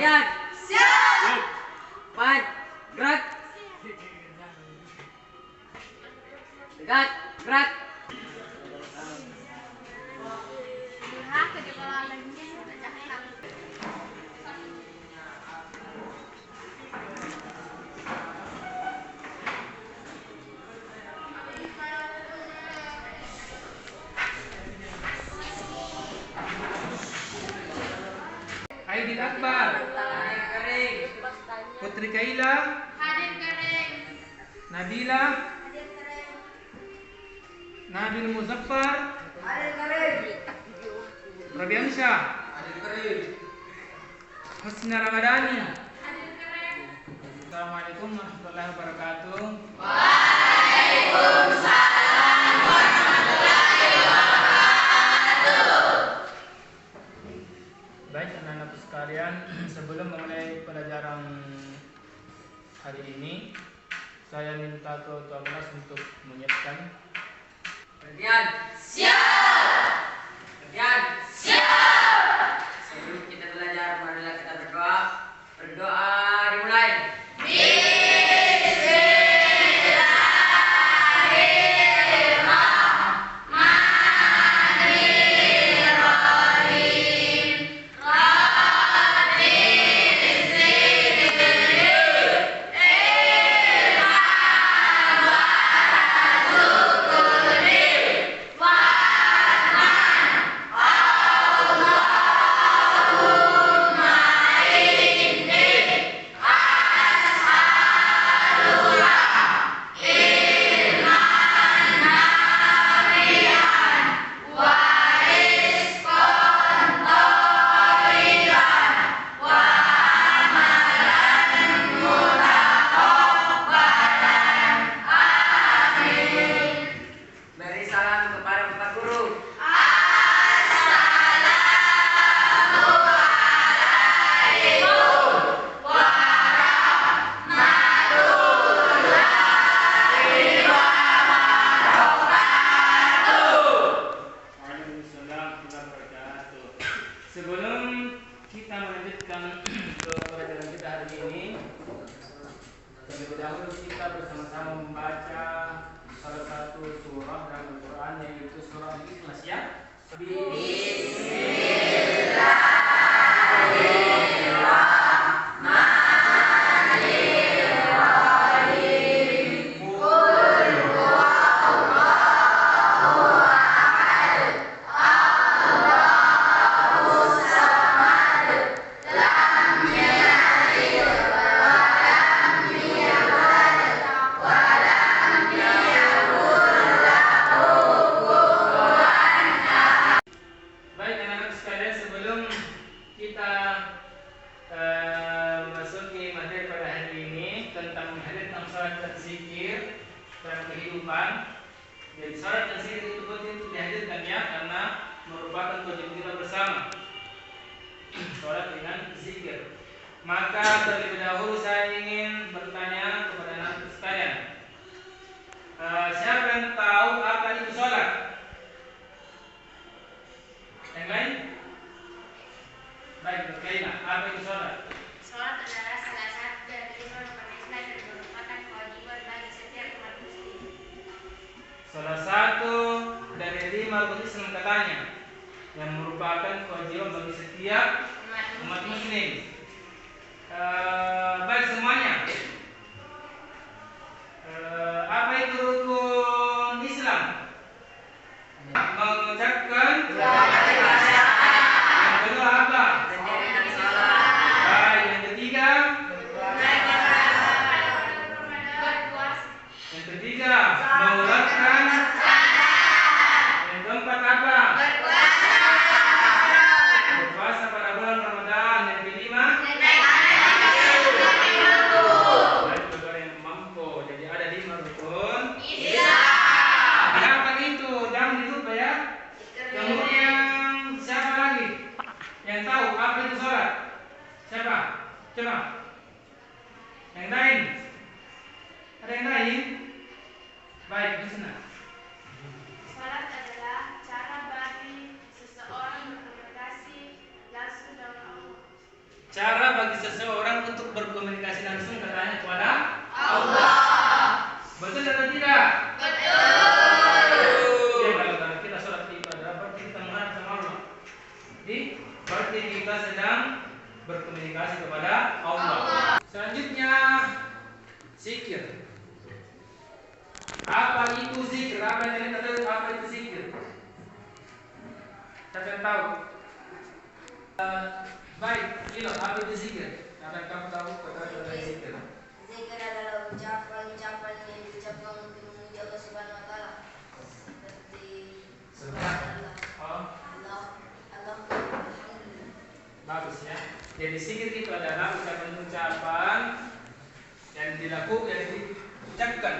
Lihat. Siap. Pan. Gerak. Dekat. Gerak. Aidil Akbar, Putri Kaila, Nabila, Nabil Muzaffar, Rabiansyah, Husna Ramadhani. Assalamualaikum warahmatullahi wabarakatuh. Waalaikumsalam warahmatullahi wabarakatuh. Baik anak-anakku sekalian, sebelum memulai pelajaran hari ini, saya minta ke tuan kelas untuk menyiapkan. Perhatian. Siap. Perhatian. Siap. Sebelum kita belajar, marilah kita berdoa. Berdoa dimulai. Sebelum kita melanjutkan ke pelajaran kita hari ini, terlebih dahulu kita bersama-sama membaca salah satu surah dalam Al-Quran, yaitu surah Al-Ikhlas, ya. Memasuki materi pada hari ini tentang menghadirkan salat dan zikir dalam kehidupan. Jadi salat dan zikir itu penting untuk dihadirkan, ya, karena merupakan kewajiban kita bersama. Salat dengan zikir. Maka terlebih dahulu saya ingin bertanya kepada anak sekalian, siapa yang tahu apa itu salat? Yang lain? Baik, Kaila, apa itu salat? Salat adalah salah satu dari 5 rukun Islam dan merupakan kewajiban bagi setiap umat muslim. Salah satu dari 5 rukun Islam katanya, yang merupakan kewajiban bagi setiap umat muslim. Baik semuanya. Apa itu rukun Islam? Mengucapkan yang kedua apa? Baik, yang ketiga. Yang ketiga, mengucapkan. Yang keempat apa? Berpuasa pada bulan Ramadan. Yang kelima, baik, saudara yang mampu. Jadi ada 5 rukun Islam. Apa itu? Jangan dilupa, ya. Kemudian siapa lagi yang tahu apa itu salat? Siapa? Coba. Yang lain? Ada yang lain? Baik, di sana. Salat adalah cara bagi seseorang berkomunikasi langsung dengan Allah. Cara bagi berarti kita sedang berkomunikasi kepada Allah. Selanjutnya zikir. Apa itu zikir? Apa yang kalian tahu? Apa itu zikir? Siapa yang tahu? Baik, Ilo, apa itu zikir? Apa yang kamu tahu kata-kata zikir? Zikir adalah ucapan-ucapan yang diucapkan untuk memuji Allah Subhanahu wa taala. Seperti Allah. Allah, alhamdulillah. Bagus ya. Jadi zikir itu adalah ucapan-ucapan yang dilakukan, yang diucapkan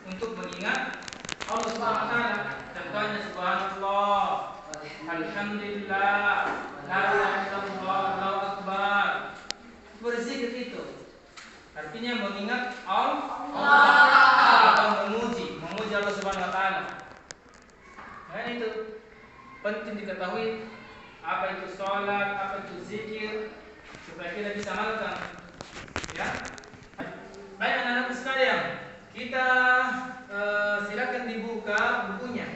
untuk mengingat Allah Subhanahu wa taala. Contohnya subhanallah, alhamdulillah, la ilaha illallah, Allahu akbar. Berzikir itu artinya mengingat Allah atau memuji Allah Subhanahu wa taala. Nah, itu penting diketahui apa itu sholat, apa itu zikir supaya kita bisa melakukan. Ya. Baik anak-anak sekalian, kita silakan dibuka bukunya.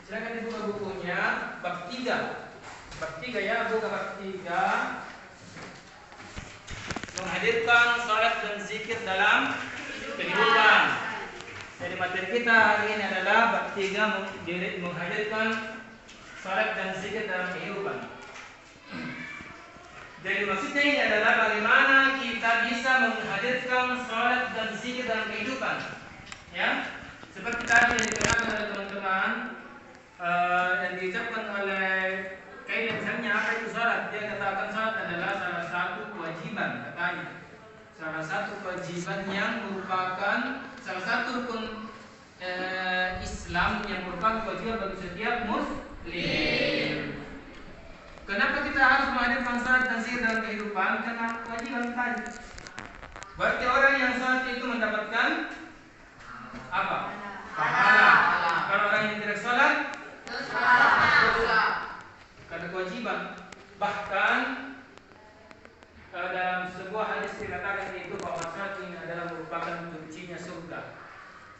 Silakan dibuka bukunya bab 3. Bab 3 ya, buka bab 3. Menghadirkan salat dan zikir dalam kehidupan. Jadi materi kita hari ini adalah bab 3 menghadirkan salat dan zikir dalam kehidupan. Jadi maksudnya ini adalah bagaimana kita bisa menghadirkan salat dan zikir dalam kehidupan. Ya, seperti tadi yang dikatakan oleh teman-teman, yang diucapkan oleh Kayla misalnya, apa itu salat? Dia katakan salat adalah salah satu kewajiban katanya. Salah satu kewajiban yang merupakan salah satu rukun Islam yang merupakan kewajiban bagi setiap muslim. Kenapa kita harus menghadirkan salat dan zikir dalam kehidupan? Karena kewajiban tadi. Berarti orang yang salat itu mendapatkan apa? Pahala. Kalau orang yang tidak salat, dosa. Karena kewajiban. Bahkan dalam sebuah hadis dikatakan itu bahwa salat ini adalah merupakan kuncinya surga.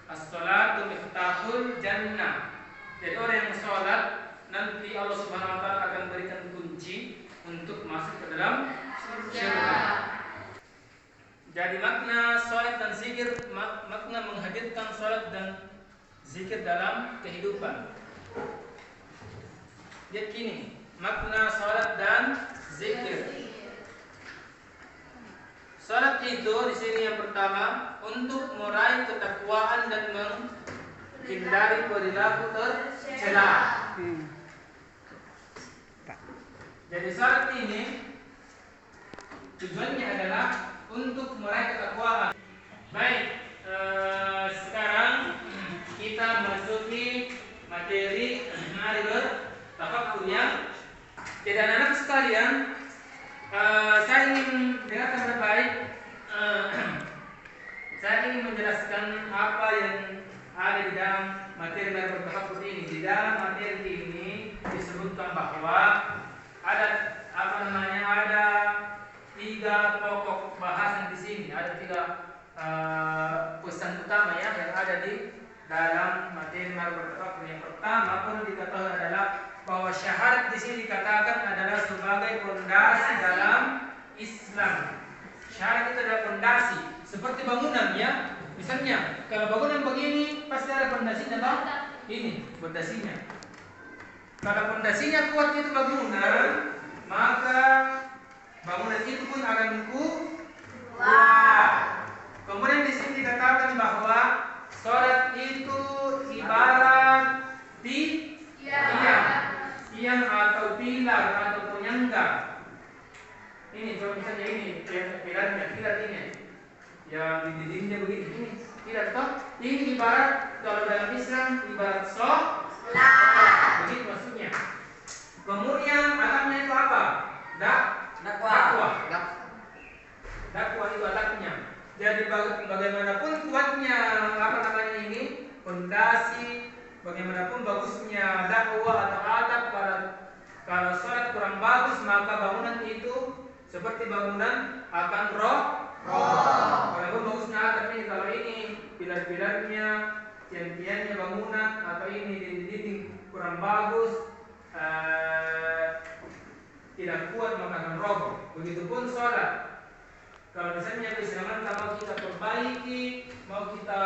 As-salatu miftahul jannah. Jadi orang yang salat nanti Allah Subhanahu wa taala akan berikan kunci untuk masuk ke dalam surga. Jadi makna salat dan zikir, makna menghadirkan salat dan zikir dalam kehidupan. Lihat kini, makna salat dan zikir. Salat itu di sini yang pertama untuk meraih ketakwaan dan menghindari perilaku tercela. Jadi salat ini tujuannya adalah untuk meraih ketakwaan. Baik, sekarang kita masuki materi mari bertafakkur ya. Jadi anak-anak sekalian, saya ingin dengarkan baik. Saya ingin menjelaskan apa yang ada di dalam materi mari bertafakkur ini. Di dalam materi ini disebutkan bahwa ada ada 3 pokok bahasan di sini. Ada 3 pesan utama ya yang ada di dalam materi mari bertafakkur. Yang pertama perlu diketahui adalah bahwa syahadat di sini dikatakan adalah sebagai fondasi dalam Islam. Syahadat itu adalah fondasi, seperti bangunan ya. Misalnya kalau bangunan begini pasti ada fondasinya toh? Ini fondasinya. Kalau fondasinya kuat itu bangunan, maka bangunan itu pun akan kuat. Kemudian di sini dikatakan bahwa salat itu ibarat tiang atau pilar atau penyangga. Ini coba misalnya ini pilarnya, pilar ini yang di dindingnya begini. Ini pilar toh. Ini ibarat kalau dalam Islam ibarat sholat. Begitu maksudnya. Kemudian atapnya itu apa? Dakwah. Dakwah itu atapnya. Jadi bagaimanapun kuatnya ini fondasi, bagaimanapun bagusnya dakwah atau adab, kalau sholat kurang bagus maka bangunan itu seperti bangunan akan roboh. Walaupun bagusnya adab ini, kalau ini pilar-pilarnya, tiang-tiangnya bangunan atau ini dinding kurang bagus, tidak kuat maka akan roboh. Begitupun sholat. Kalau misalnya keislaman mau kita perbaiki, mau kita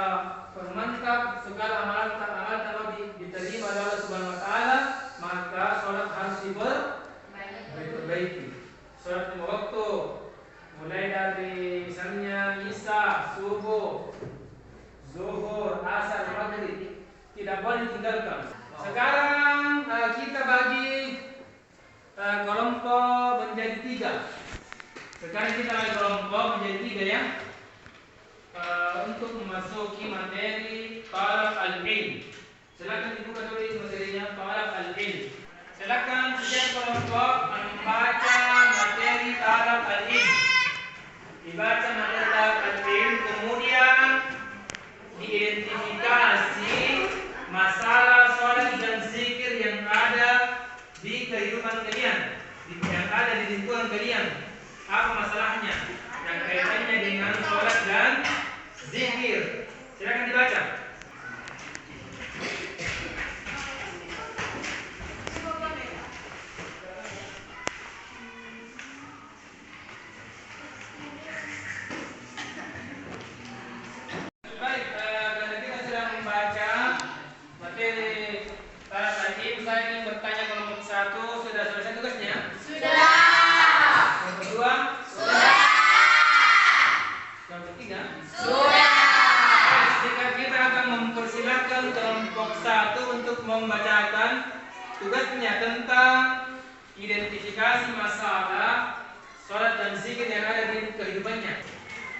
permantap segala amalan mau diterima oleh Allah Subhanahu Wa Taala, maka sholat harus diperbaiki. Sholat lima waktu, mulai dari misalnya isya, subuh, zuhur, asar, maghrib, tidak boleh ditinggalkan. Sekarang kita bagi kelompok menjadi 3. Sekarang kita bagi kelompok menjadi 3 ya. Untuk memasuki materi talab al-ilm. Silakan dibuka dulu materinya talab al-ilm. Silakan setiap kelompok membaca materi talab al-ilm. Dibaca materi talab al-ilm, kemudian diidentifikasi masalah sholat dan zikir yang ada di kehidupan kalian, yang ada di lingkungan kalian. Apa masalahnya yang kaitannya dengan sholat dan zikir? Silakan dibaca. Baik, karena kita sudah membaca materi talab al-ilm, saya ingin bertanya kelompok 1, sudah selesai tugasnya? Sudah. Yang kedua? Sudah. Yang ketiga? Sudah. Jika kita akan mempersilakan kelompok 1 untuk membacakan tugasnya tentang identifikasi masalah sholat dan zikir yang ada di kehidupannya.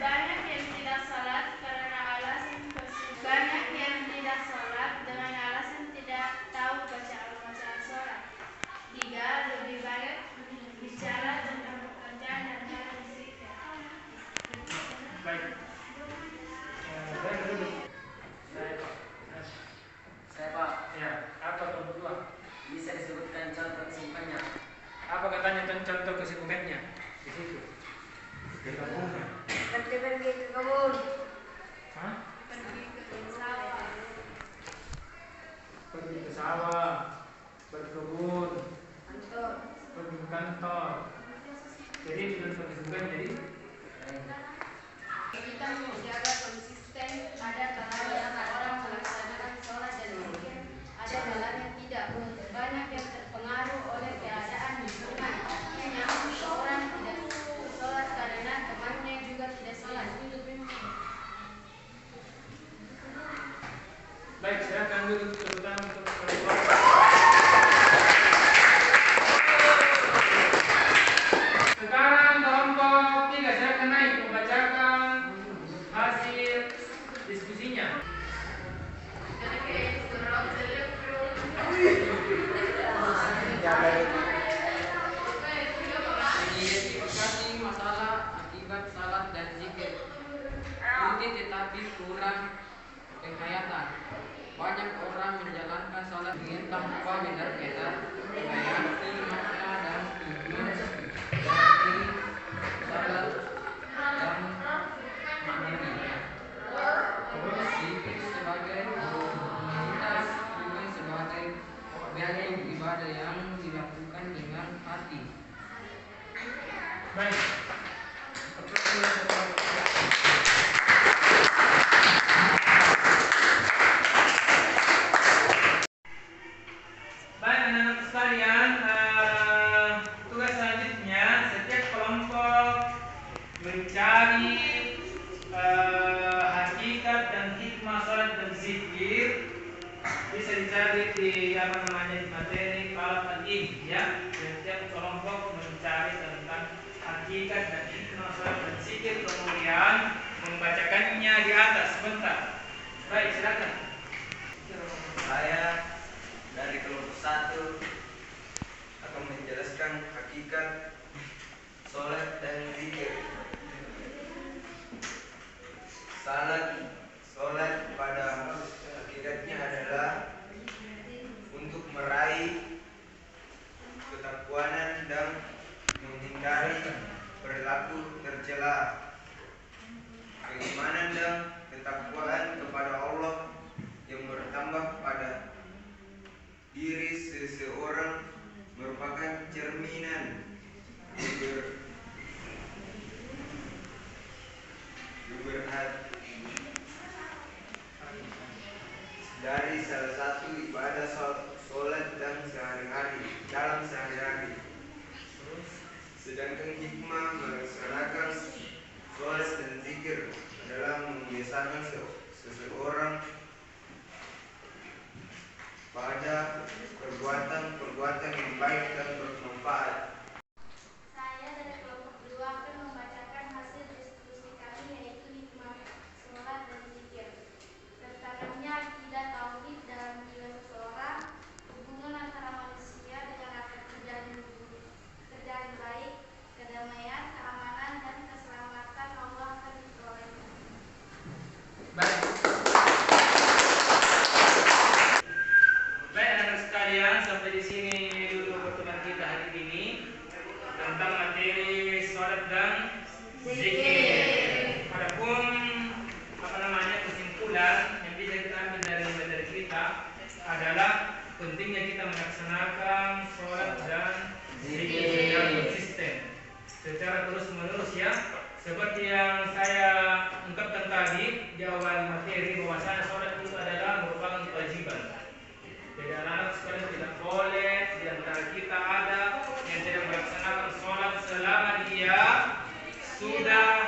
Banyak yang tidak sholat karena alasan banyak yang tidak sholat dengan alasan tidak tahu bacaan sholat. 3. Lebih baik bicara tentang pekerjaan dan hal zikir. Baik. Saya duduk. Saya Pak, Ya, apa kelompok 2? bisa disebutkan contoh kesibukannya. Apa katanya contoh kesibukannya? Di situ. Di kampungnya. Pergi ke kebun. Hah? Pergi ke sawah. Pergi ke sawah, berkebun, Kantor. pergi ke kantor. Jadi itu kesibukan jadi. Kita menjaga konsisten ada kalanya orang melaksanakan sholat dan zikir, ada kalanya tidak. Banyak yang terpengaruh oleh keadaan lingkungan. Hanya seorang tidak sholat karena temannya juga tidak sholat. Baik, silakan duduk terutama untuk kelompok. Sekarang kelompok 3 silakan naik membacakan hasil diskusinya. Identifikasi masalah akibat salat dan zikir. Rutin tetapi kurang penghayatan. Banyak orang menjalankan salat dengan tanpa benar-benar menghayati makna dan tujuan dari salat dan maknanya. Terus zikir sebagai rutinitas bukan sebagai bentuk ibadah yang dilakukan dengan hati. Baik. Baik anak-anak sekalian, tugas selanjutnya setiap kelompok mencari hakikat dan hikmah salat dan zikir. Bisa dicari di di materi talab al-ilm ya. Setiap kelompok mencari tentang hakikat dan hikmah salat dan zikir, kemudian membacakannya di atas sebentar. Baik, silakan. Saya dari kelompok 1 akan menjelaskan hakikat sholat dan zikir. Sholat pada hakikatnya adalah untuk meraih ketakwanan dan menghindari perilaku tercela. Keimanan dan ketakwaan kepada Allah yang bertambah pada diri seseorang merupakan cerminan dari salah satu ibadah sholat dan dalam sehari-hari. Sedangkan hikmah melaksanakan sholat dan zikir adalah membiasakan seseorang pada perbuatan yang baik dan bermanfaat. Saya dari kelompok kedua akan membacakan hasil diskusi kami, yaitu hikmah sholat dan zikir. Tertanamnya akidah tauhid dalam jiwa seseorang, hubungan antara manusia dengan akan kerjaan baik, kedamaian, keamanan, dan keselamatan Allah akan diperolehnya. Baik. Baik anak-anak sekalian, sampai di sini dulu pertemuan kita hari ini tentang materi sholat dan zikir. Adapun kesimpulan yang bisa kita ambil dari materi kita adalah pentingnya kita melaksanakan sholat dan zikir secara konsisten, secara terus-menerus ya. Seperti yang saya ungkapkan tadi di awal materi, bahwasanya sholat itu adalah merupakan kewajiban. Jadi anak-anak sekalian tidak boleh di antara kita ada yang tidak melaksanakan sholat selama dia sudah